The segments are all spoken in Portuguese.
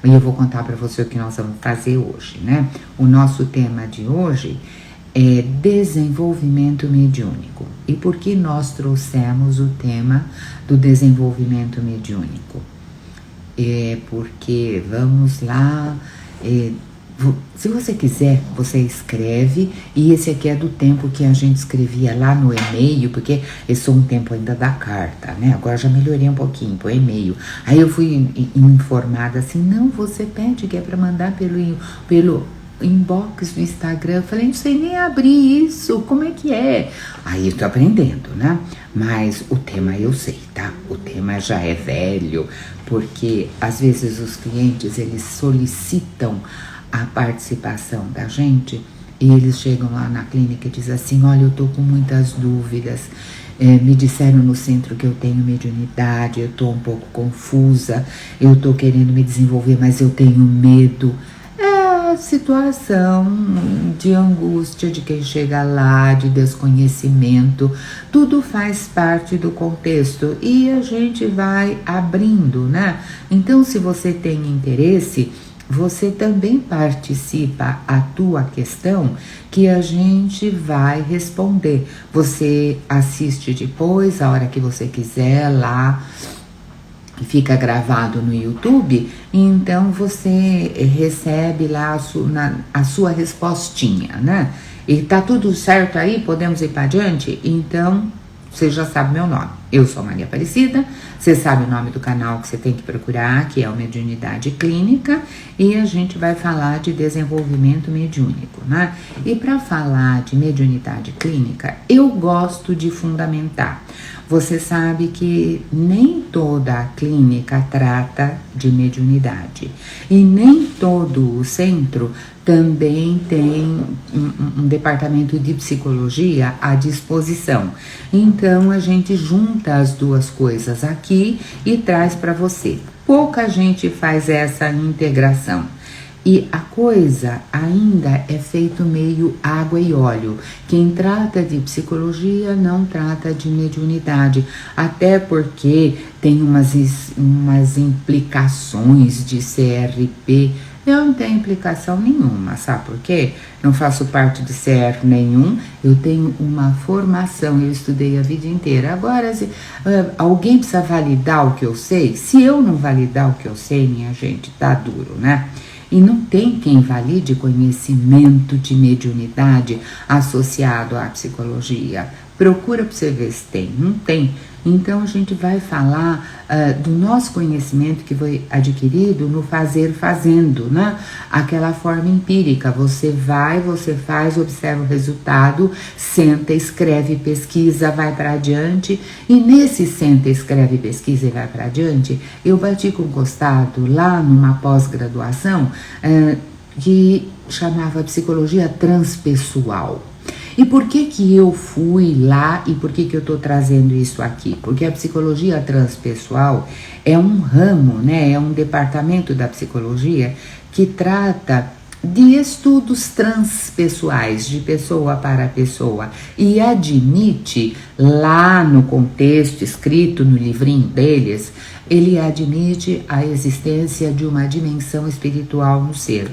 E eu vou contar para você o que nós vamos fazer hoje, né? O nosso tema de hoje é desenvolvimento mediúnico. E por que nós trouxemos o tema do desenvolvimento mediúnico? É porque, vamos lá, se você quiser, você escreve, e esse aqui é do tempo que a gente escrevia lá no e-mail, porque eu sou um tempo ainda da carta, né? Agora já melhorei um pouquinho pro e-mail. Aí eu fui informada assim, não, você pede que é para mandar pelo inbox do Instagram. Eu falei, não sei nem abrir isso, como é que é? Aí eu tô aprendendo, né? Mas o tema eu sei, tá? O tema já é velho, porque às vezes os clientes, eles solicitam a participação da gente, e eles chegam lá na clínica e dizem assim, olha, eu tô com muitas dúvidas, me disseram no centro que eu tenho mediunidade, eu tô um pouco confusa, eu tô querendo me desenvolver, mas eu tenho medo. É a situação de angústia de quem chega lá, de desconhecimento, tudo faz parte do contexto e a gente vai abrindo, né? Então, se você tem interesse, você também participa a tua questão, que a gente vai responder. Você assiste depois, a hora que você quiser, lá fica gravado no YouTube, então você recebe lá a sua respostinha, né? E tá tudo certo aí? Podemos ir para adiante? Então, você já sabe meu nome. Eu sou Maria Aparecida, você sabe o nome do canal que você tem que procurar, que é o Mediunidade Clínica, e a gente vai falar de desenvolvimento mediúnico, né? E para falar de mediunidade clínica, eu gosto de fundamentar. Você sabe que nem toda a clínica trata de mediunidade e nem todo o centro também tem um departamento de psicologia à disposição. Então a gente junta as duas coisas aqui e traz para você. Pouca gente faz essa integração. E a coisa ainda é feito meio água e óleo. Quem trata de psicologia não trata de mediunidade, até porque tem umas implicações de CRP. Eu não tenho implicação nenhuma, sabe por quê? Não faço parte de CR nenhum, eu tenho uma formação, eu estudei a vida inteira. Agora, alguém precisa validar o que eu sei? Se eu não validar o que eu sei, minha gente, tá duro, né? E não tem quem valide conhecimento de mediunidade associado à psicologia. Procura para você ver se tem. Não tem. Então a gente vai falar do nosso conhecimento que foi adquirido no fazer fazendo, né? Aquela forma empírica. Você vai, você faz, observa o resultado, senta, escreve, pesquisa, vai para adiante. E nesse senta, escreve, pesquisa e vai para adiante, eu bati com o costado lá numa pós-graduação que chamava psicologia transpessoal. E por que eu fui lá e por que eu estou trazendo isso aqui? Porque a psicologia transpessoal é um ramo, né? É um departamento da psicologia que trata de estudos transpessoais, de pessoa para pessoa, e admite lá no contexto escrito no livrinho deles, ele admite a existência de uma dimensão espiritual no ser.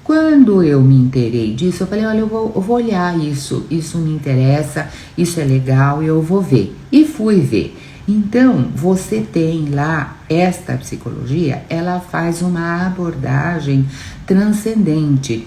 Quando eu me inteirei disso, eu falei, olha, eu vou olhar isso me interessa, isso é legal, eu vou ver. E fui ver. Então, você tem lá, esta psicologia, ela faz uma abordagem transcendente.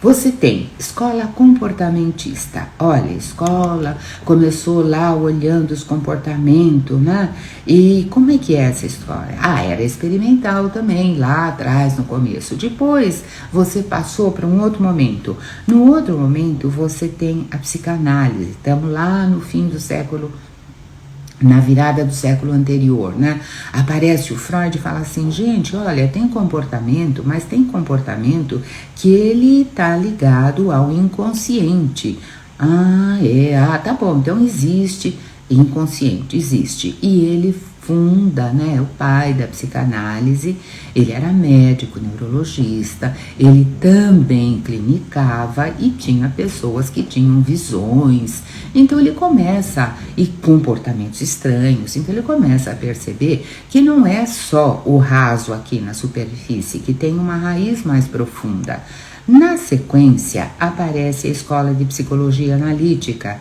Você tem escola comportamentista. Olha, escola começou lá olhando os comportamentos, né? E como é que é essa história? Era experimental também, lá atrás, no começo. Depois, você passou para um outro momento. No outro momento, você tem a psicanálise. Estamos lá no fim do século, na virada do século anterior, né? Aparece o Freud e fala assim, gente, olha, tem comportamento, mas tem comportamento que ele tá ligado ao inconsciente. Tá bom, então existe inconsciente, existe. E ele funda, né, o pai da psicanálise. Ele era médico, neurologista, ele também clinicava e tinha pessoas que tinham visões. Então ele começa, e comportamentos estranhos, então ele começa a perceber que não é só o raso aqui na superfície, que tem uma raiz mais profunda. Na sequência, aparece a Escola de Psicologia Analítica,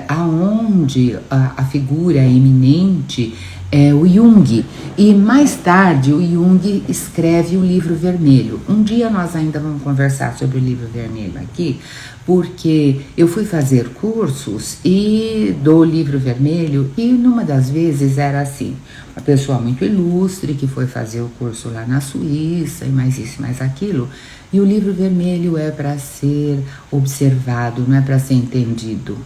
aonde a figura eminente é o Jung, e mais tarde o Jung escreve o Livro Vermelho. Um dia nós ainda vamos conversar sobre o Livro Vermelho aqui, porque eu fui fazer cursos e do Livro Vermelho, e numa das vezes era assim, uma pessoa muito ilustre que foi fazer o curso lá na Suíça, e mais isso, mais aquilo, e o Livro Vermelho é para ser observado, não é para ser entendido.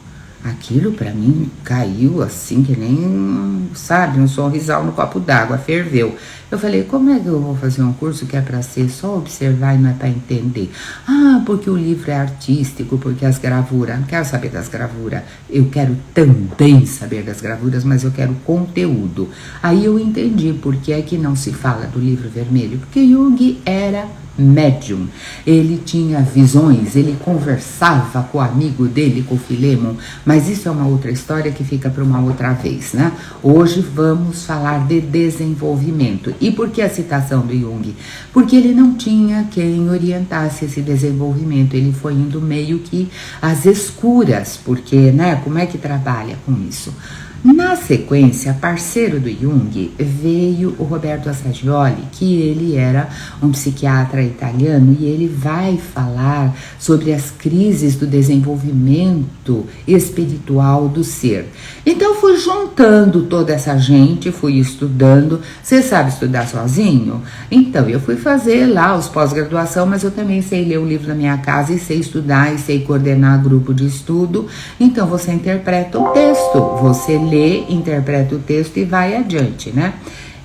Aquilo para mim caiu assim que nem, sabe, um sorrisal no copo d'água, ferveu. Eu falei, como é que eu vou fazer um curso que é para ser só observar e não é para entender? Ah, porque o livro é artístico, porque as gravuras, não quero saber das gravuras, eu quero também saber das gravuras, mas eu quero conteúdo. Aí eu entendi por que é que não se fala do Livro Vermelho, porque Jung era médium, ele tinha visões, ele conversava com o amigo dele, com o Filemon, mas isso é uma outra história que fica para uma outra vez, né? Hoje vamos falar de desenvolvimento. E por que a citação do Jung? Porque ele não tinha quem orientasse esse desenvolvimento, ele foi indo meio que às escuras, porque, né, como é que trabalha com isso? Na sequência, parceiro do Jung, veio o Roberto Assagioli, que ele era um psiquiatra italiano, e ele vai falar sobre as crises do desenvolvimento espiritual do ser. Então fui juntando toda essa gente, fui estudando. Você sabe estudar sozinho? Então eu fui fazer lá os pós-graduação, mas eu também sei ler o livro da minha casa e sei estudar e sei coordenar grupo de estudo. Então você interpreta o texto, você lê, interpreta o texto e vai adiante, né?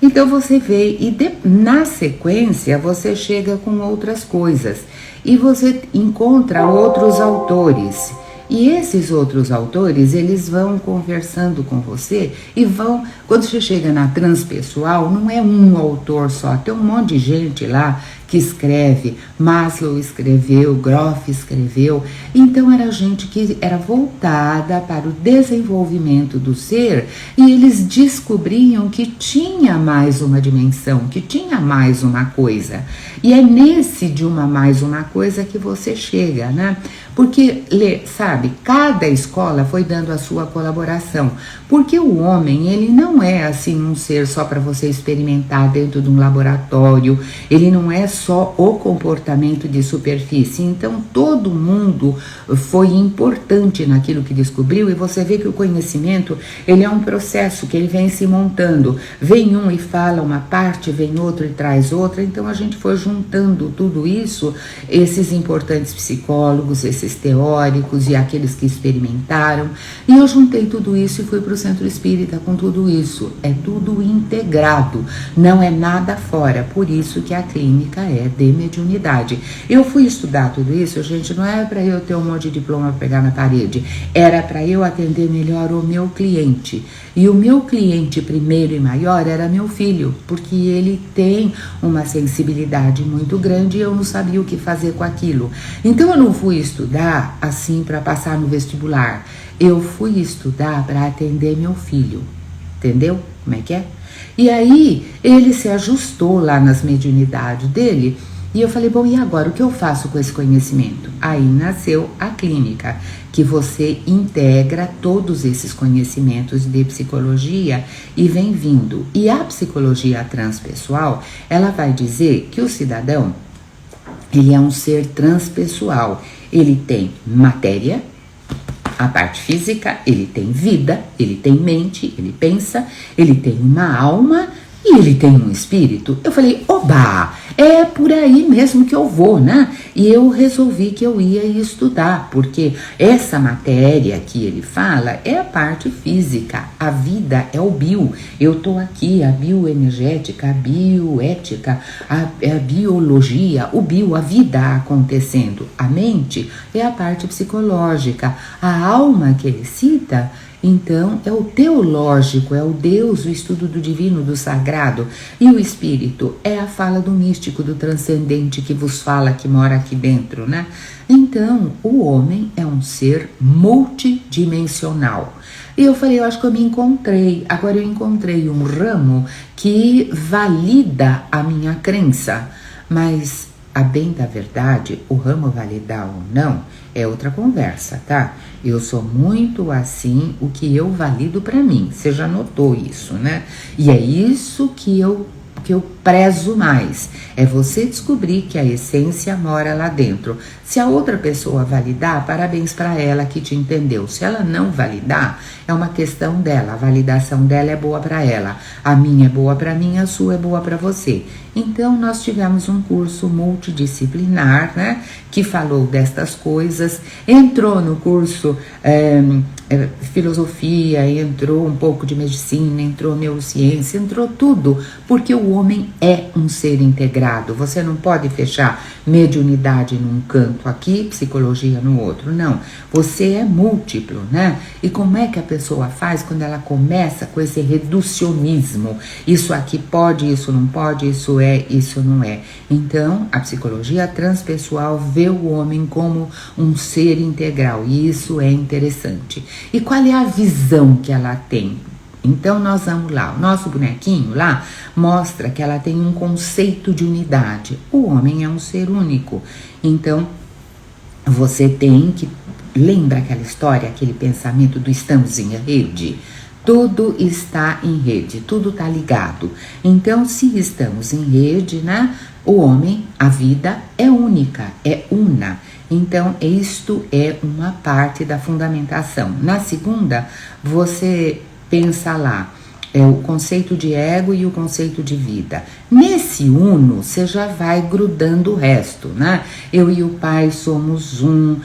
Então você vê e na sequência você chega com outras coisas e você encontra outros autores. E esses outros autores, eles vão conversando com você e vão, quando você chega na transpessoal, não é um autor só, tem um monte de gente lá que escreve, Maslow escreveu, Groff escreveu, então era gente que era voltada para o desenvolvimento do ser, e eles descobriam que tinha mais uma dimensão, que tinha mais uma coisa, e é nesse de uma mais uma coisa que você chega, né? Porque, sabe, cada escola foi dando a sua colaboração, porque o homem, ele não é assim um ser só para você experimentar dentro de um laboratório, ele não é só o comportamento de superfície, então todo mundo foi importante naquilo que descobriu, e você vê que o conhecimento, ele é um processo que ele vem se montando, vem um e fala uma parte, vem outro e traz outra, então a gente foi juntando tudo isso, esses importantes psicólogos, esses teóricos e aqueles que experimentaram, e eu juntei tudo isso e fui para o Centro Espírita com tudo isso. É tudo integrado, não é nada fora, por isso que a clínica é de mediunidade. Eu fui estudar tudo isso, gente, não é para eu ter um monte de diploma para pegar na parede, era para eu atender melhor o meu cliente. E o meu cliente primeiro e maior era meu filho, porque ele tem uma sensibilidade muito grande e eu não sabia o que fazer com aquilo. Então eu não fui estudar assim para passar no vestibular, eu fui estudar para atender meu filho, entendeu como é que é? E aí ele se ajustou lá nas mediunidades dele, e eu falei, bom, e agora o que eu faço com esse conhecimento? Aí nasceu a clínica, que você integra todos esses conhecimentos de psicologia e vem vindo. E a psicologia transpessoal, ela vai dizer que o cidadão, ele é um ser transpessoal, ele tem matéria, a parte física, ele tem vida, ele tem mente, ele pensa, ele tem uma alma e ele tem um espírito. Eu falei, oba, é por aí mesmo que eu vou, né? E eu resolvi que eu ia estudar, porque essa matéria que ele fala é a parte física, a vida é o bio. Eu tô aqui, a bioenergética, a bioética, a biologia, o bio, a vida acontecendo. A mente é a parte psicológica. A alma que ele cita Então, é o teológico, é o Deus, o estudo do divino, do sagrado. E o espírito é a fala do místico, do transcendente que vos fala, que mora aqui dentro, né? Então, o homem é um ser multidimensional. E eu falei, eu acho que eu me encontrei. Agora eu encontrei um ramo que valida a minha crença. Mas, a bem da verdade, o ramo validar ou não é outra conversa, tá? Eu sou muito assim, o que eu valido pra mim. Você já notou isso, né? E é isso que eu prezo mais. É você descobrir que a essência mora lá dentro. Se a outra pessoa validar, parabéns para ela que te entendeu. Se ela não validar, é uma questão dela. A validação dela é boa para ela. A minha é boa para mim, a sua é boa para você. Então, nós tivemos um curso multidisciplinar, né? Que falou destas coisas. Entrou no curso filosofia, entrou um pouco de medicina, entrou neurociência, entrou tudo, porque o homem é um ser integrado. Você não pode fechar mediunidade num canto aqui, psicologia no outro, não. Você é múltiplo, né? E como é que a pessoa faz quando ela começa com esse reducionismo? Isso aqui pode, isso não pode, isso é, isso não é. Então, a psicologia transpessoal vê o homem como um ser integral, e isso é interessante. E qual é a visão que ela tem? Então nós vamos lá, o nosso bonequinho lá mostra que ela tem um conceito de unidade. O homem é um ser único. Então você tem que, lembra aquela história, aquele pensamento do estamos em rede? Tudo está em rede, tudo está ligado. Então, se estamos em rede, né? O homem, a vida é única, é una. Então, isto é uma parte da fundamentação. Na segunda, você pensa lá, o conceito de ego e o conceito de vida. Nesse uno, você já vai grudando o resto, né? Eu e o Pai somos um,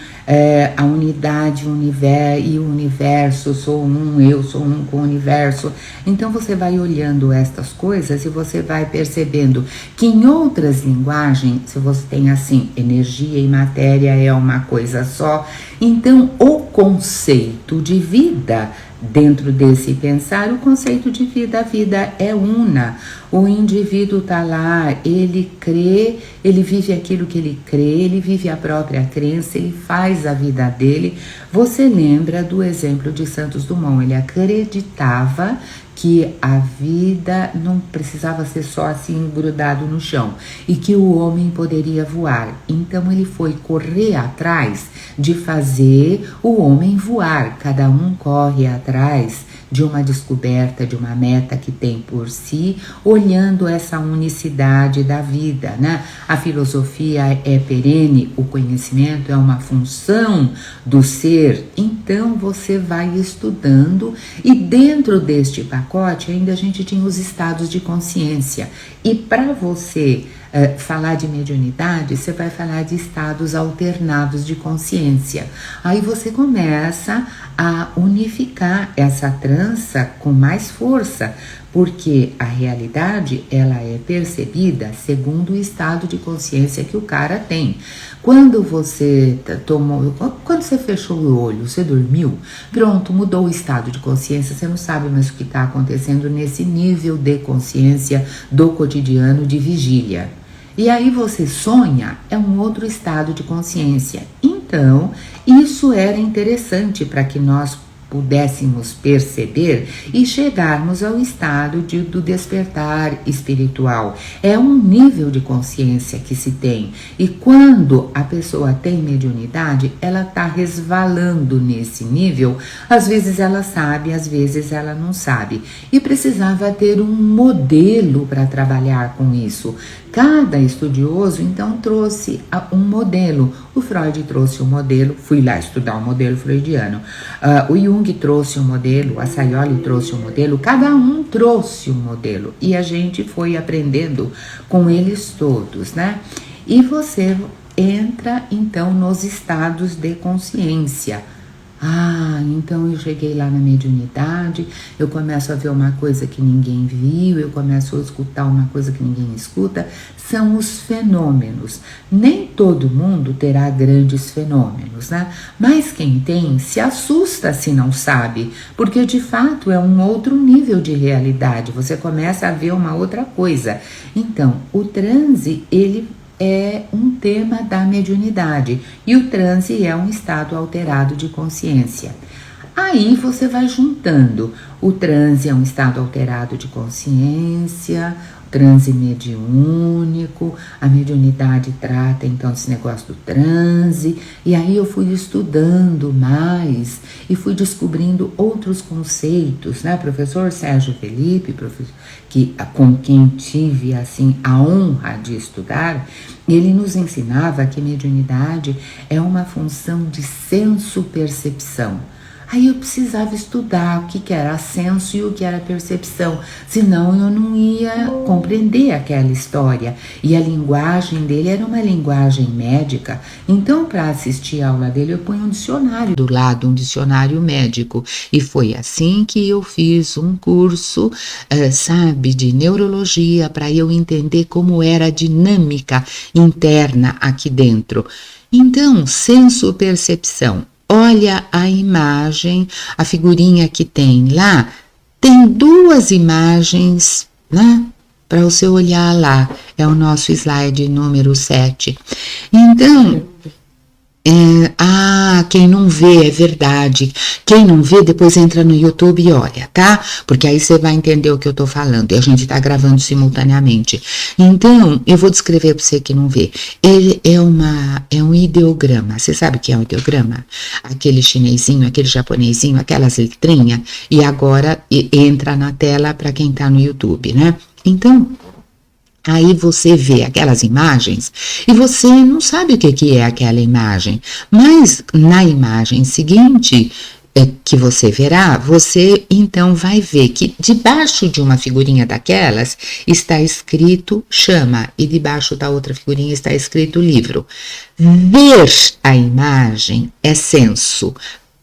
a unidade, o universo, sou um, eu sou um com o universo. Então você vai olhando estas coisas e você vai percebendo que em outras linguagens, se você tem assim, energia e matéria é uma coisa só, então o conceito de vida, dentro desse pensar, o conceito de vida, a vida é una. O indivíduo está lá, ele crê, ele vive aquilo que ele crê, ele vive a própria crença, ele faz a vida dele. Você lembra do exemplo de Santos Dumont, ele acreditava que a vida não precisava ser só assim grudado no chão e que o homem poderia voar. Então ele foi correr atrás de fazer o homem voar. Cada um corre atrás de uma descoberta, de uma meta que tem por si, olhando essa unicidade da vida, né? A filosofia é perene, o conhecimento é uma função do ser. Então você vai estudando e dentro deste pacote ainda a gente tinha os estados de consciência. E para você falar de mediunidade, você vai falar de estados alternados de consciência. Aí você começa a unificar essa trança com mais força, porque a realidade ela é percebida segundo o estado de consciência que o cara tem. Quando você quando você fechou o olho, você dormiu, pronto, mudou o estado de consciência, você não sabe mais o que está acontecendo nesse nível de consciência do cotidiano de vigília. E aí você sonha, é um outro estado de consciência. Então, isso era interessante para que nós pudéssemos perceber e chegarmos ao estado do despertar espiritual. É um nível de consciência que se tem. E quando a pessoa tem mediunidade, ela está resvalando nesse nível. Às vezes ela sabe, às vezes ela não sabe. E precisava ter um modelo para trabalhar com isso. Cada estudioso, então, trouxe um modelo. O Freud trouxe um modelo, fui lá estudar o modelo freudiano. O Jung trouxe um modelo, a Sayoli trouxe um modelo, cada um trouxe um modelo. E a gente foi aprendendo com eles todos, né? E você entra, então, nos estados de consciência. Ah, então eu cheguei lá na mediunidade, eu começo a ver uma coisa que ninguém viu, eu começo a escutar uma coisa que ninguém escuta. São os fenômenos. Nem todo mundo terá grandes fenômenos, né? Mas quem tem se assusta se não sabe, porque de fato é um outro nível de realidade. Você começa a ver uma outra coisa. Então, o transe, ele é um tema da mediunidade e o transe é um estado alterado de consciência. Aí você vai juntando. O transe é um estado alterado de consciência, o transe mediúnico, a mediunidade trata então esse negócio do transe, e aí eu fui estudando mais e fui descobrindo outros conceitos, né? Professor Sérgio Felipe, com quem tive assim a honra de estudar, ele nos ensinava que mediunidade é uma função de senso-percepção. Aí eu precisava estudar o que era senso e o que era percepção, senão eu não ia compreender aquela história. E a linguagem dele era uma linguagem médica, então para assistir a aula dele eu ponho um dicionário do lado, um dicionário médico. E foi assim que eu fiz um curso, de neurologia, para eu entender como era a dinâmica interna aqui dentro. Então, senso-percepção. Olha a imagem, a figurinha que tem lá, tem duas imagens, né? Para você olhar lá, é o nosso slide número 7. Então, quem não vê, é verdade. Quem não vê, depois entra no YouTube e olha, tá? Porque aí você vai entender o que eu tô falando. E a gente tá gravando simultaneamente. Então, eu vou descrever para você que não vê. Ele é um ideograma. Você sabe o que é um ideograma? Aquele chinesinho, aquele japonesinho, aquelas letrinhas. E agora entra na tela para quem tá no YouTube, né? Então, aí você vê aquelas imagens e você não sabe o que é aquela imagem, mas na imagem seguinte que você verá, você então vai ver que debaixo de uma figurinha daquelas está escrito chama e debaixo da outra figurinha está escrito livro. Ver a imagem é senso.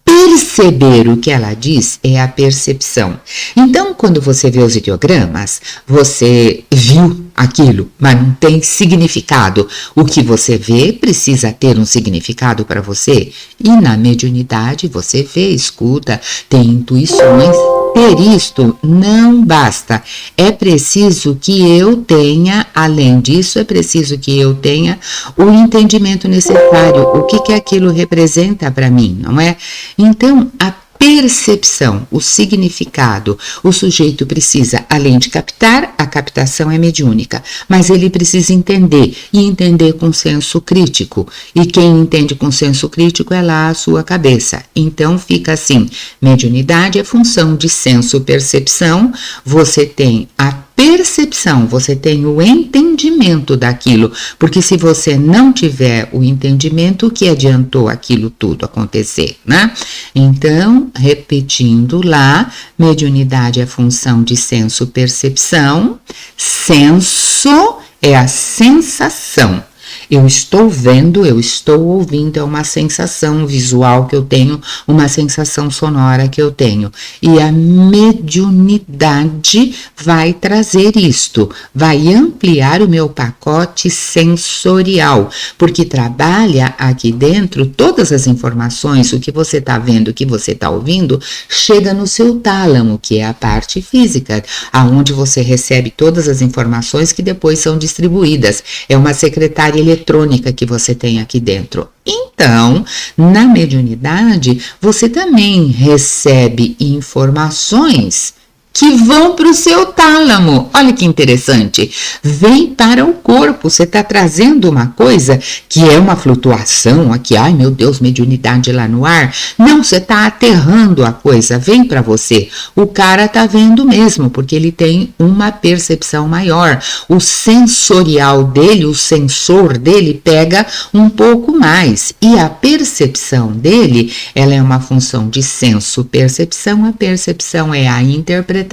Perceber o que ela diz é a percepção. Então, quando você vê os ideogramas, você viu aquilo, mas não tem significado. O que você vê precisa ter um significado para você. E na mediunidade você vê, escuta, tem intuições. Ter isto não basta. É preciso que eu tenha, além disso, é preciso que eu tenha o entendimento necessário. O que aquilo representa para mim, não é? Então, a percepção, o significado, o sujeito precisa, além de captar, a captação é mediúnica, mas ele precisa entender, e entender com senso crítico, e quem entende com senso crítico é lá a sua cabeça. Então fica assim, mediunidade é função de senso-percepção, você tem a percepção, você tem o entendimento daquilo, porque se você não tiver o entendimento, o que adiantou aquilo tudo acontecer, né? Então, repetindo lá, mediunidade é função de senso-percepção, senso é a sensação. Eu estou vendo, eu estou ouvindo, é uma sensação visual que eu tenho, uma sensação sonora que eu tenho. E a mediunidade vai trazer isto, vai ampliar o meu pacote sensorial, porque trabalha aqui dentro todas as informações, o que você está vendo, o que você está ouvindo, chega no seu tálamo, que é a parte física, aonde você recebe todas as informações que depois são distribuídas. É uma secretária eletrônica que você tem aqui dentro. Então, na mediunidade, você também recebe informações que vão para o seu tálamo. Olha que interessante. Vem para o corpo. Você está trazendo uma coisa que é uma flutuação aqui. Ai, meu Deus, mediunidade lá no ar. Não, você está aterrando a coisa. Vem para você. O cara está vendo mesmo, porque ele tem uma percepção maior. O sensorial dele, o sensor dele pega um pouco mais. E a percepção dele, ela é uma função de senso-percepção. A percepção é a interpretação.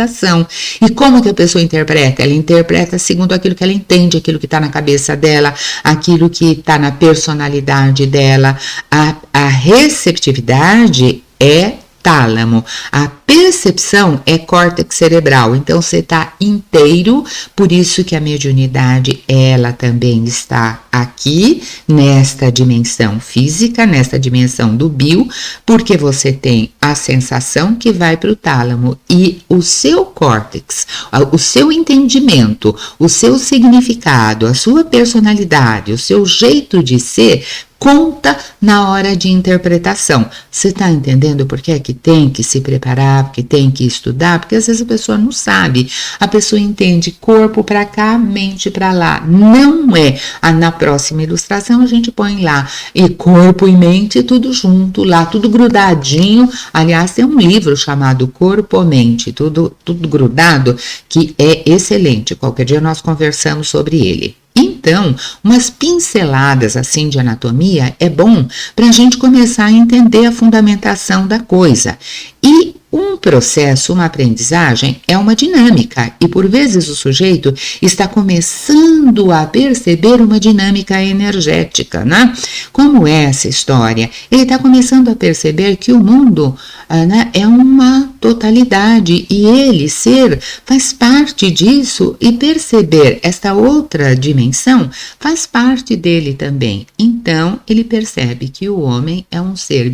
E como que a pessoa interpreta? Ela interpreta segundo aquilo que ela entende, aquilo que está na cabeça dela, aquilo que está na personalidade dela. A receptividade é tálamo. A percepção é córtex cerebral, então você está inteiro, por isso que a mediunidade, ela também está aqui, nesta dimensão física, nesta dimensão do bio, porque você tem a sensação que vai para o tálamo e o seu córtex, o seu entendimento, o seu significado, a sua personalidade, o seu jeito de ser, conta na hora de interpretação. Você está entendendo por que é que tem que se preparar, porque tem que estudar? Porque às vezes a pessoa não sabe. A pessoa entende corpo para cá, mente para lá. Não é. Na próxima ilustração a gente põe lá e corpo e mente tudo junto lá, tudo grudadinho. Aliás, tem um livro chamado Corpo-Mente, tudo grudado, que é excelente. Qualquer dia nós conversamos sobre ele. Então, umas pinceladas assim de anatomia é bom para a gente começar a entender a fundamentação da coisa. E um processo, uma aprendizagem é uma dinâmica e por vezes o sujeito está começando a perceber uma dinâmica energética, né? Como é essa história? Ele está começando a perceber que o mundo, né, é uma totalidade e ele ser faz parte disso e perceber esta outra dimensão faz parte dele também. Então ele percebe que o homem é um ser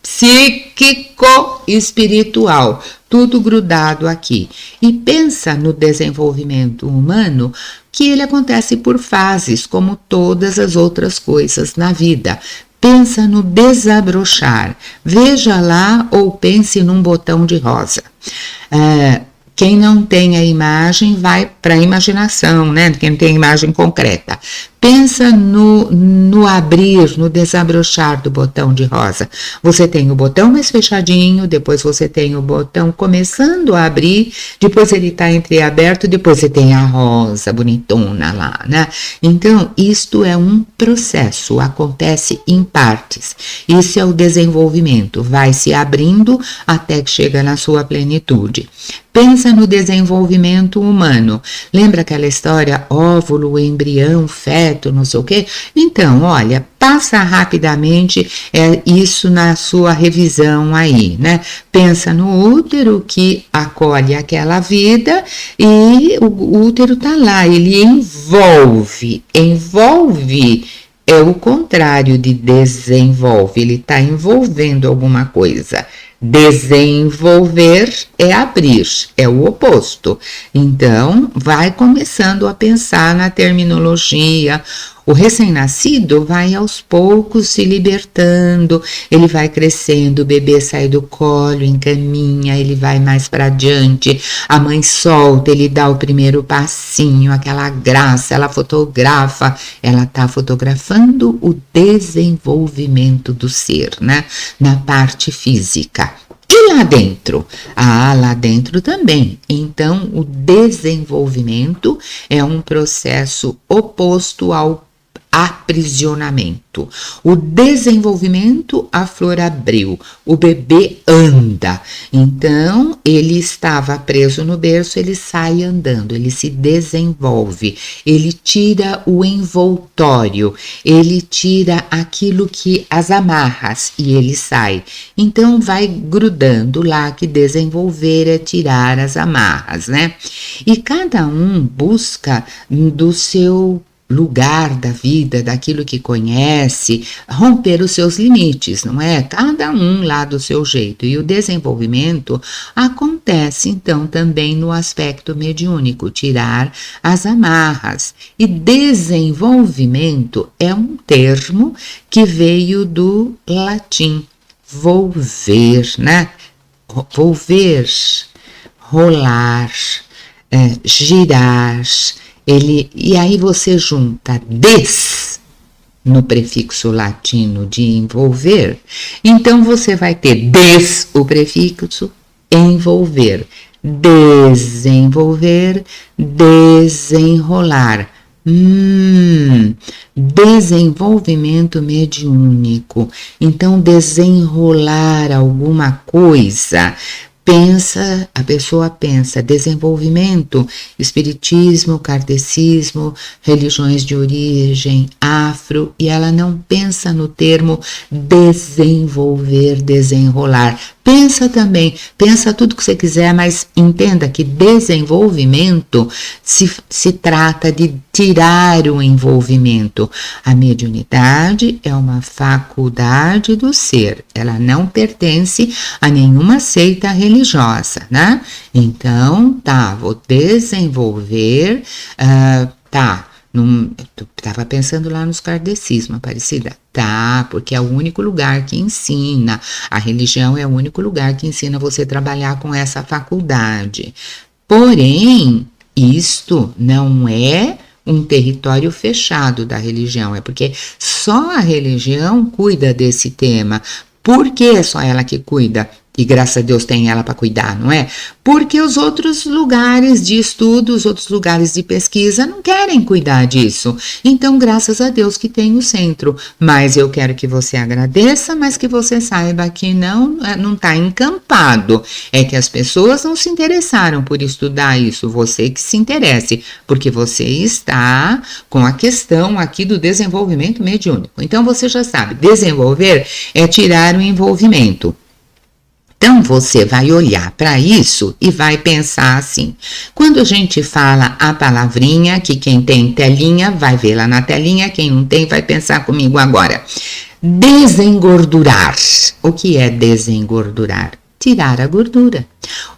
psíquico espiritual, tudo grudado aqui. E pensa no desenvolvimento humano, que ele acontece por fases, como todas as outras coisas na vida. Pensa no desabrochar, veja lá ou pense num botão de rosa. Quem não tem a imagem vai para a imaginação, né? Quem não tem a imagem concreta. Pensa no abrir, no desabrochar do botão de rosa. Você tem o botão mais fechadinho, depois você tem o botão começando a abrir, depois ele está entreaberto, depois você tem a rosa bonitona lá, né? Então, isto é um processo, acontece em partes. Isso é o desenvolvimento, vai se abrindo até que chega na sua plenitude. Pensa no desenvolvimento humano. Lembra aquela história óvulo, embrião, feto, não sei o quê? Então, olha, passa rapidamente isso na sua revisão aí, né? Pensa no útero que acolhe aquela vida e o útero tá lá, ele envolve é o contrário de desenvolve, ele está envolvendo alguma coisa. Desenvolver é abrir, é o oposto. Então, vai começando a pensar na terminologia. O recém-nascido vai aos poucos se libertando, ele vai crescendo, o bebê sai do colo, encaminha, ele vai mais para adiante, a mãe solta, ele dá o primeiro passinho, aquela graça, ela fotografa, ela está fotografando o desenvolvimento do ser, né? Na parte física. E lá dentro? Lá dentro também. Então, o desenvolvimento é um processo oposto ao aprisionamento. O desenvolvimento, a flor abriu, o bebê anda. Então, ele estava preso no berço, ele sai andando, ele se desenvolve, ele tira o envoltório, ele tira aquilo que as amarras e ele sai. Então, vai grudando lá, que desenvolver é tirar as amarras, né? E cada um busca do seu lugar da vida, daquilo que conhece, romper os seus limites, não é? Cada um lá do seu jeito. E o desenvolvimento acontece, então, também no aspecto mediúnico, tirar as amarras. E desenvolvimento é um termo que veio do latim, volver, né? Volver, rolar, girar. E aí você junta des no prefixo latino de envolver, então você vai ter des, o prefixo, envolver, desenvolver, desenrolar. Desenvolvimento mediúnico. Então, desenrolar alguma coisa a pessoa pensa desenvolvimento, espiritismo, kardecismo, religiões de origem afro, e ela não pensa no termo desenvolver, desenrolar. Pensa também, pensa tudo que você quiser, mas entenda que desenvolvimento se trata de tirar o envolvimento. A mediunidade é uma faculdade do ser, ela não pertence a nenhuma seita religiosa, né? Então, vou desenvolver, estava pensando lá nos kardecismos, Aparecida. Porque é o único lugar que ensina, a religião é o único lugar que ensina você a trabalhar com essa faculdade. Porém, isto não é um território fechado da religião, é porque só a religião cuida desse tema. Por que é só ela que cuida? E graças a Deus tem ela para cuidar, não é? Porque os outros lugares de estudo, os outros lugares de pesquisa não querem cuidar disso. Então, graças a Deus que tem o centro. Mas eu quero que você agradeça, mas que você saiba que não está encampado. É que as pessoas não se interessaram por estudar isso. Você que se interesse, porque você está com a questão aqui do desenvolvimento mediúnico. Então, você já sabe, desenvolver é tirar o envolvimento. Então, você vai olhar para isso e vai pensar assim. Quando a gente fala a palavrinha, que quem tem telinha vai ver lá na telinha, quem não tem vai pensar comigo agora. Desengordurar. O que é desengordurar? Tirar a gordura.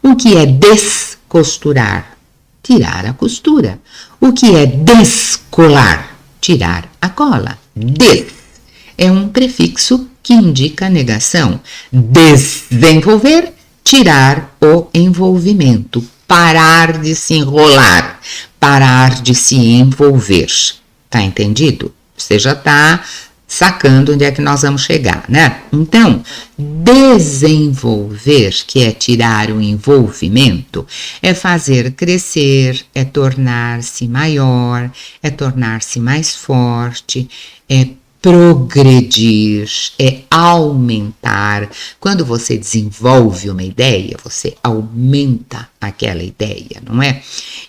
O que é descosturar? Tirar a costura. O que é descolar? Tirar a cola. Des é um prefixo que indica negação. Desenvolver, tirar o envolvimento, parar de se enrolar, parar de se envolver. Tá entendido? Você já tá sacando onde é que nós vamos chegar, né? Então, desenvolver, que é tirar o envolvimento, é fazer crescer, é tornar-se maior, é tornar-se mais forte, é progredir, é aumentar. Quando você desenvolve uma ideia, você aumenta aquela ideia, não é?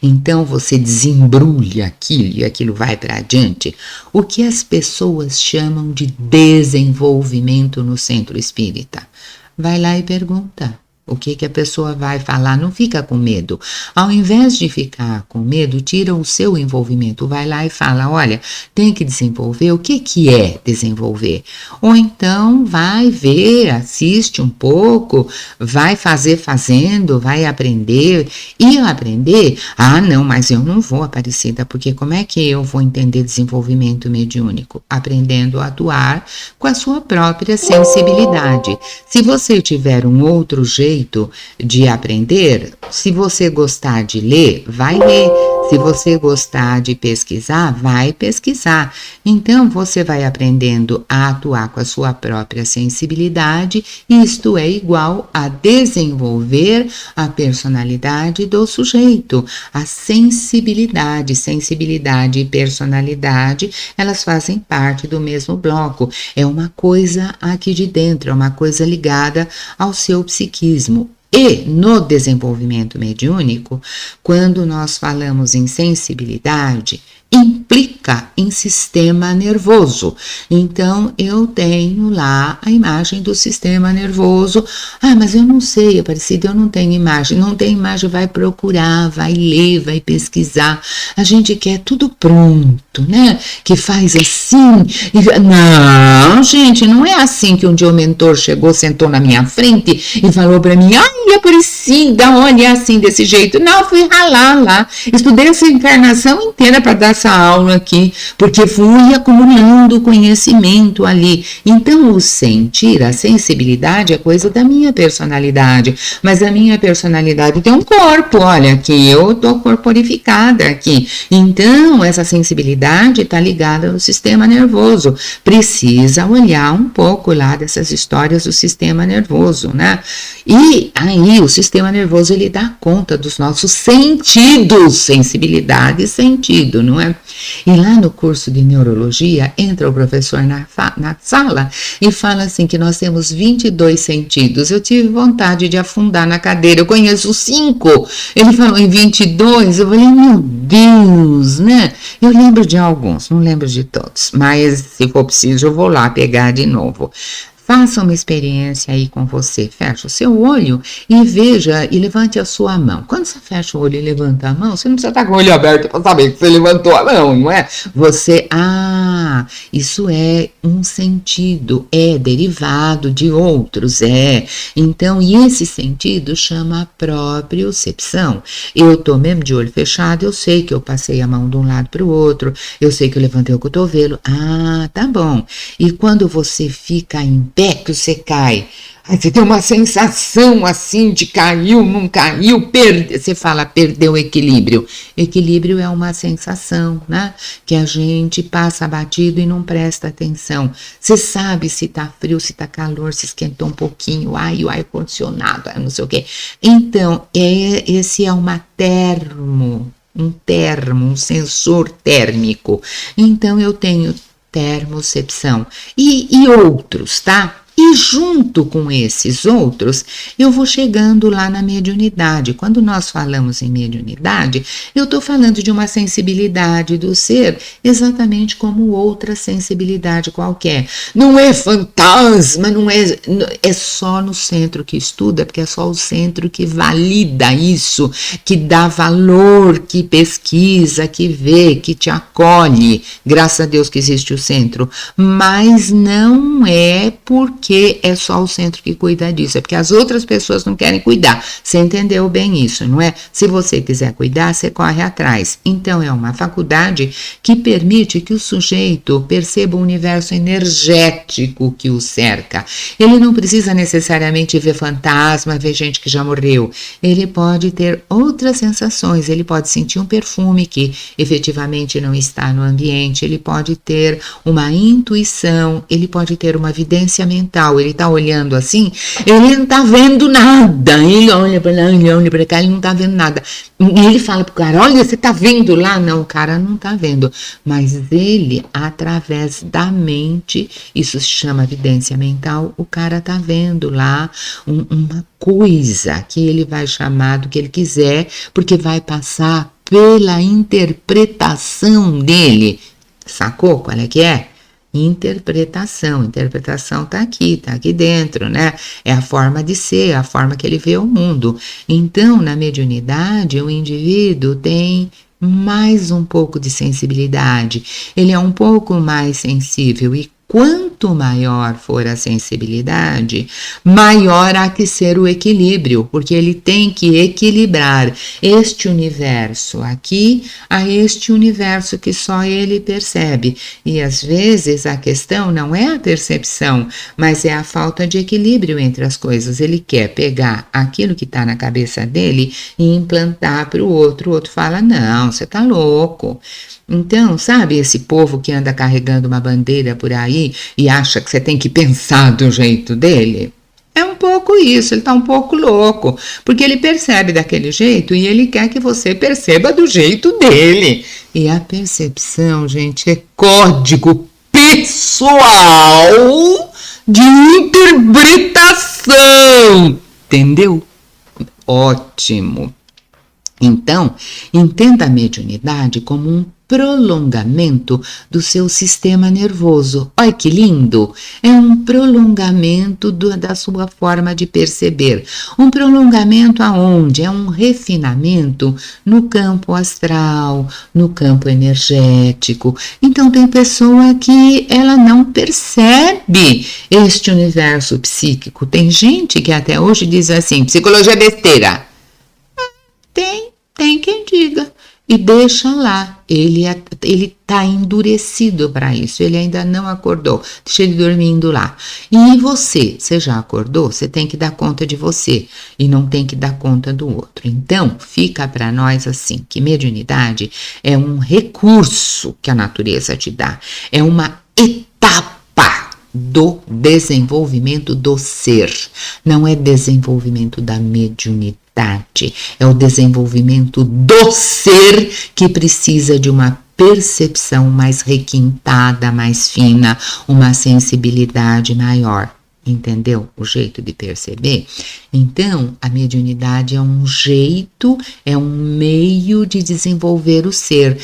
Então você desembrulha aquilo e aquilo vai para adiante. O que as pessoas chamam de desenvolvimento no centro espírita? Vai lá e pergunta. O que a pessoa vai falar? Não fica com medo. Ao invés de ficar com medo, tira o seu envolvimento. Vai lá e fala, olha, tem que desenvolver. O que é desenvolver? Ou então vai ver, assiste um pouco, vai fazendo, vai aprender. E aprender, não, mas eu não vou, Aparecida, porque como é que eu vou entender desenvolvimento mediúnico? Aprendendo a atuar com a sua própria sensibilidade. Se você tiver um outro jeito de aprender, se você gostar de ler, vai ler. Se você gostar de pesquisar, vai pesquisar. Então, você vai aprendendo a atuar com a sua própria sensibilidade, e isto é igual a desenvolver a personalidade do sujeito. A sensibilidade e personalidade, elas fazem parte do mesmo bloco. É uma coisa aqui de dentro, é uma coisa ligada ao seu psiquismo. E no desenvolvimento mediúnico, quando nós falamos em sensibilidade, implica em sistema nervoso. Então, eu tenho lá a imagem do sistema nervoso. Mas eu não sei, Aparecida, eu não tenho imagem. Não tem imagem, vai procurar, vai ler, vai pesquisar. A gente quer tudo pronto, né? Que faz assim. Não, gente, não é assim que um dia o mentor chegou, sentou na minha frente e falou para mim, Aparecida, olha, assim, desse jeito. Não, fui ralar lá. Estudei essa encarnação inteira para dar essa aula aqui, porque fui acumulando conhecimento ali. Então, o sentir, a sensibilidade é coisa da minha personalidade, mas a minha personalidade tem um corpo, olha, aqui eu tô corporificada aqui. Então, essa sensibilidade está ligada ao sistema nervoso. Precisa olhar um pouco lá dessas histórias do sistema nervoso, né? E aí, o sistema nervoso, ele dá conta dos nossos sentidos, sensibilidade e sentido, não é? é? E lá no curso de neurologia, entra o professor na sala e fala assim que nós temos 22 sentidos. Eu tive vontade de afundar na cadeira, eu conheço 5. Ele falou em 22, eu falei, meu Deus, né? Eu lembro de alguns, não lembro de todos, mas se for preciso eu vou lá pegar de novo. Faça uma experiência aí com você. Fecha o seu olho e veja e levante a sua mão. Quando você fecha o olho e levanta a mão, você não precisa estar com o olho aberto para saber que você levantou a mão, não é? Isso é um sentido, é derivado de outros, é. Então, e esse sentido chama propriocepção. Eu tô mesmo de olho fechado, eu sei que eu passei a mão de um lado para o outro, eu sei que eu levantei o cotovelo. Tá bom. E quando você fica em pé, que você cai, aí você tem uma sensação assim de caiu, não caiu, você fala perdeu o equilíbrio. Equilíbrio é uma sensação, né? Que a gente passa batido e não presta atenção. Você sabe se tá frio, se tá calor, se esquentou um pouquinho, o ar-condicionado, não sei o quê. Então, esse é um sensor térmico. Então, eu tenho termocepção e outros, tá? E junto com esses outros, eu vou chegando lá na mediunidade. Quando nós falamos em mediunidade, eu estou falando de uma sensibilidade do ser, exatamente como outra sensibilidade qualquer. Não é fantasma, é só no centro que estuda, porque é só o centro que valida isso, que dá valor, que pesquisa, que vê, que te acolhe. Graças a Deus que existe o centro. Mas não é porque é só o centro que cuida disso, é porque as outras pessoas não querem cuidar. Você entendeu bem isso, não é? Se você quiser cuidar, você corre atrás. Então, é uma faculdade que permite que o sujeito perceba o universo energético que o cerca. Ele não precisa necessariamente ver fantasma, ver gente que já morreu. Ele pode ter outras sensações, ele pode sentir um perfume que efetivamente não está no ambiente, ele pode ter uma intuição, ele pode ter uma vidência mental. Ele está olhando assim, ele não está vendo nada. Ele olha para lá, ele olha para cá, ele não está vendo nada. E ele fala pro cara, olha, você está vendo lá? Não, o cara não está vendo. Mas ele, através da mente, isso se chama vidência mental, o cara está vendo lá uma coisa que ele vai chamar do que ele quiser, porque vai passar pela interpretação dele. Sacou qual é que é? Interpretação tá aqui dentro, né? É a forma de ser, a forma que ele vê o mundo. Então, na mediunidade, o indivíduo tem mais um pouco de sensibilidade, ele é um pouco mais sensível e quanto maior for a sensibilidade, maior há que ser o equilíbrio, porque ele tem que equilibrar este universo aqui a este universo que só ele percebe. E às vezes a questão não é a percepção, mas é a falta de equilíbrio entre as coisas. Ele quer pegar aquilo que está na cabeça dele e implantar para o outro fala, não, você está louco. Então, sabe esse povo que anda carregando uma bandeira por aí e acha que você tem que pensar do jeito dele? É um pouco isso, ele está um pouco louco, porque ele percebe daquele jeito e ele quer que você perceba do jeito dele. E a percepção, gente, é código pessoal de interpretação, entendeu? Ótimo. Então, entenda a mediunidade como um prolongamento do seu sistema nervoso. Olha que lindo! É um prolongamento da sua forma de perceber. Um prolongamento aonde? É um refinamento no campo astral, no campo energético. Então tem pessoa que ela não percebe este universo psíquico. Tem gente que até hoje diz assim, psicologia é besteira. Tem quem diga. E deixa lá, ele está endurecido para isso, ele ainda não acordou, deixa ele dormindo lá. E você já acordou? Você tem que dar conta de você e não tem que dar conta do outro. Então, fica para nós assim, que mediunidade é um recurso que a natureza te dá, é uma etapa do desenvolvimento do ser, não é desenvolvimento da mediunidade. É o desenvolvimento do ser que precisa de uma percepção mais requintada, mais fina, uma sensibilidade maior. Entendeu o jeito de perceber? Então, a mediunidade é um jeito, é um meio de desenvolver o ser.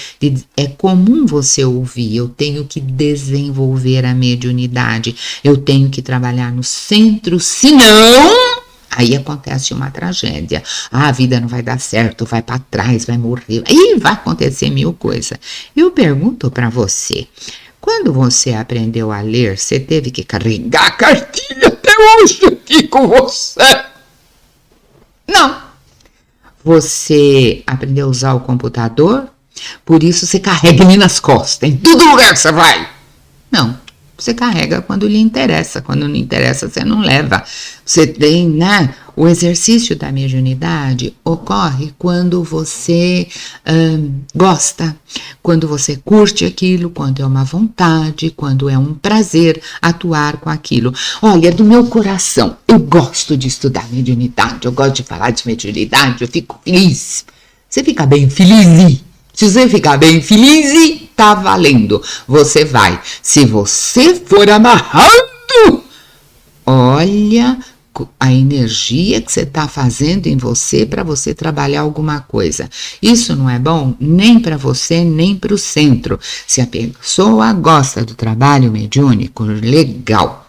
É comum você ouvir, eu tenho que desenvolver a mediunidade, eu tenho que trabalhar no centro, senão... Aí acontece uma tragédia. A vida não vai dar certo, vai para trás, vai morrer. Aí vai acontecer mil coisas. Eu pergunto para você, quando você aprendeu a ler, você teve que carregar a cartilha até hoje aqui com você? Não. Você aprendeu a usar o computador, por isso você carrega ele nas costas, em todo lugar que você vai. Não. Você carrega quando lhe interessa, quando não interessa você não leva. Você tem, né? O exercício da mediunidade ocorre quando você gosta, quando você curte aquilo, quando é uma vontade, quando é um prazer atuar com aquilo. Olha, do meu coração, eu gosto de estudar mediunidade, eu gosto de falar de mediunidade, eu fico feliz. Você fica bem feliz? Se você ficar bem feliz, tá valendo. Você vai. Se você for amarrado, olha a energia que você está fazendo em você para você trabalhar alguma coisa. Isso não é bom nem para você, nem para o centro. Se a pessoa gosta do trabalho mediúnico, legal.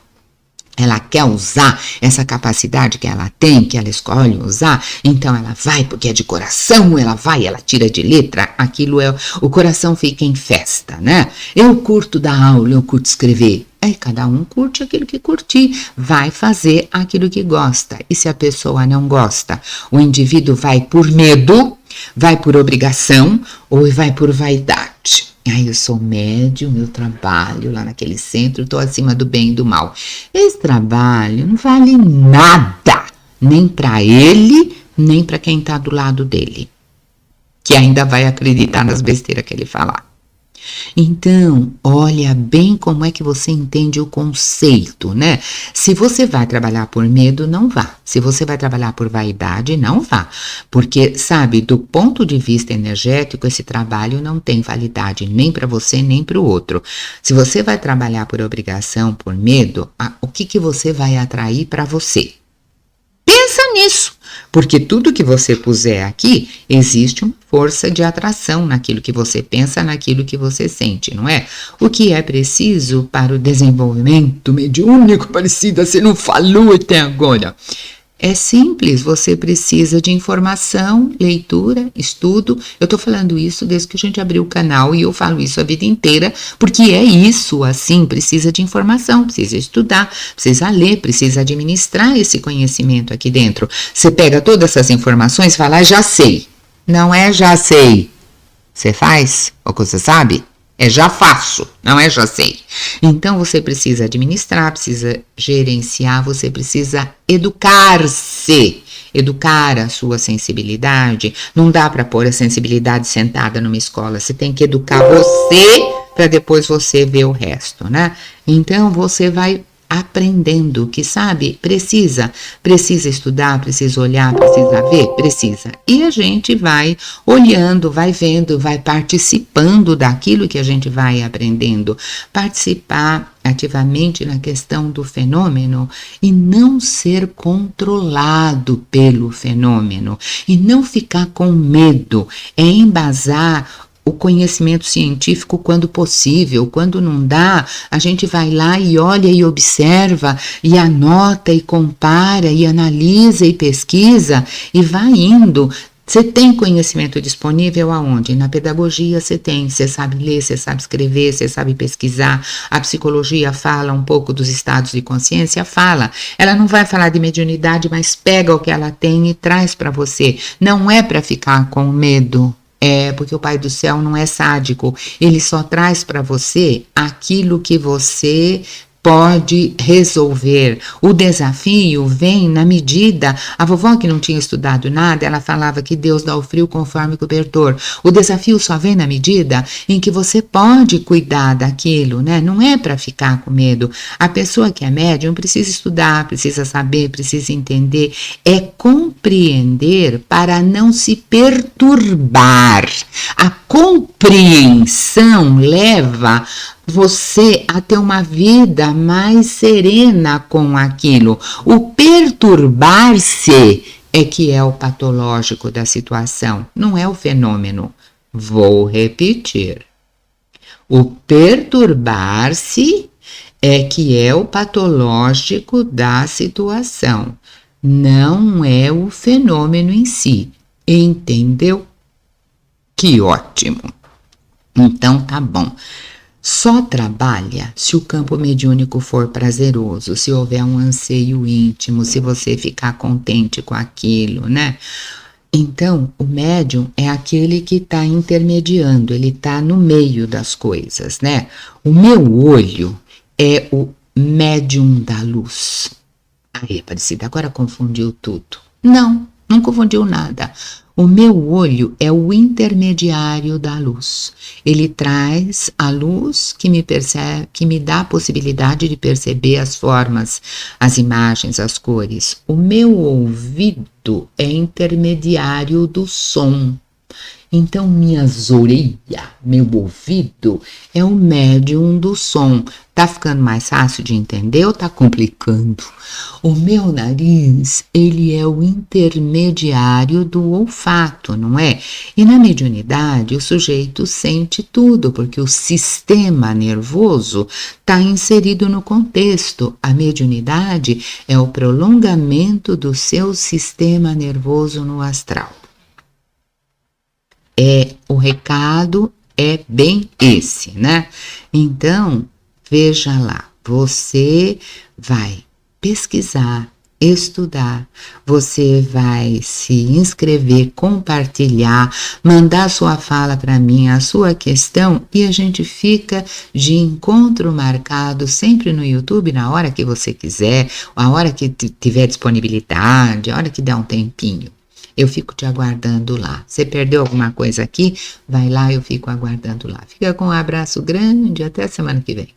Ela quer usar essa capacidade que ela tem, que ela escolhe usar, então ela vai porque é de coração, ela vai, ela tira de letra, aquilo é, o coração fica em festa, né? Eu curto dar aula, eu curto escrever. Aí cada um curte aquilo que curtir, vai fazer aquilo que gosta. E se a pessoa não gosta, o indivíduo vai por medo, vai por obrigação ou vai por vaidade. Aí eu sou médium, eu trabalho lá naquele centro, estou acima do bem e do mal. Esse trabalho não vale nada, nem para ele, nem para quem está do lado dele, que ainda vai acreditar nas besteiras que ele falar. Então, olha bem como é que você entende o conceito, né? Se você vai trabalhar por medo, não vá. Se você vai trabalhar por vaidade, não vá. Porque, sabe, do ponto de vista energético, esse trabalho não tem validade nem para você, nem para o outro. Se você vai trabalhar por obrigação, por medo, o que você vai atrair para você? Pensa nisso, porque tudo que você puser aqui, existe uma força de atração naquilo que você pensa, naquilo que você sente, não é? O que é preciso para o desenvolvimento mediúnico, Aparecida, você não falou até agora. É simples, você precisa de informação, leitura, estudo. Eu estou falando isso desde que a gente abriu o canal e eu falo isso a vida inteira, porque é isso, assim, precisa de informação, precisa estudar, precisa ler, precisa administrar esse conhecimento aqui dentro. Você pega todas essas informações e fala, já sei. Não é já sei. Você faz o que você sabe? É já faço, não é já sei. Então você precisa administrar, precisa gerenciar, você precisa educar-se, educar a sua sensibilidade. Não dá para pôr a sensibilidade sentada numa escola, você tem que educar você para depois você ver o resto, né? Então você vai aprendendo, que sabe, precisa estudar, precisa olhar, precisa ver, precisa. E a gente vai olhando, vai vendo, vai participando daquilo que a gente vai aprendendo. Participar ativamente na questão do fenômeno e não ser controlado pelo fenômeno e não ficar com medo, é embasar o conhecimento científico quando possível. Quando não dá, a gente vai lá e olha e observa e anota e compara e analisa e pesquisa e vai indo. Você tem conhecimento disponível aonde? Na pedagogia você tem, você sabe ler, você sabe escrever, você sabe pesquisar. A psicologia fala um pouco dos estados de consciência, fala. Ela não vai falar de mediunidade, mas pega o que ela tem e traz para você. Não é para ficar com medo. É porque o Pai do Céu não é sádico, ele só traz para você aquilo que você pode resolver. O desafio vem na medida... A vovó, que não tinha estudado nada, ela falava que Deus dá o frio conforme cobertor. O desafio só vem na medida em que você pode cuidar daquilo, né? Não é para ficar com medo. A pessoa que é médium precisa estudar, precisa saber, precisa entender. É compreender para não se perturbar. A compreensão leva você a ter uma vida mais serena com aquilo. O perturbar-se é que é o patológico da situação, não é o fenômeno. Vou repetir. O perturbar-se é que é o patológico da situação, não é o fenômeno em si. Entendeu? Que ótimo! Então tá bom. Só trabalha se o campo mediúnico for prazeroso, se houver um anseio íntimo, se você ficar contente com aquilo, né? Então, o médium é aquele que está intermediando, ele está no meio das coisas, né? O meu olho é o médium da luz. Aí, Aparecida, agora confundiu tudo. Não confundiu nada. O meu olho é o intermediário da luz. Ele traz a luz que me dá a possibilidade de perceber as formas, as imagens, as cores. O meu ouvido é intermediário do som. Então, minhas orelhas, meu ouvido é o médium do som. Tá ficando mais fácil de entender ou tá complicando? O meu nariz, ele é o intermediário do olfato, não é? E na mediunidade, o sujeito sente tudo, porque o sistema nervoso está inserido no contexto. A mediunidade é o prolongamento do seu sistema nervoso no astral. O recado é bem esse, né? Então, veja lá, você vai pesquisar, estudar, você vai se inscrever, compartilhar, mandar sua fala para mim, a sua questão, e a gente fica de encontro marcado sempre no YouTube, na hora que você quiser, a hora que tiver disponibilidade, a hora que der um tempinho. Eu fico te aguardando lá. Você perdeu alguma coisa aqui? Vai lá, eu fico aguardando lá. Fica com um abraço grande, até a semana que vem.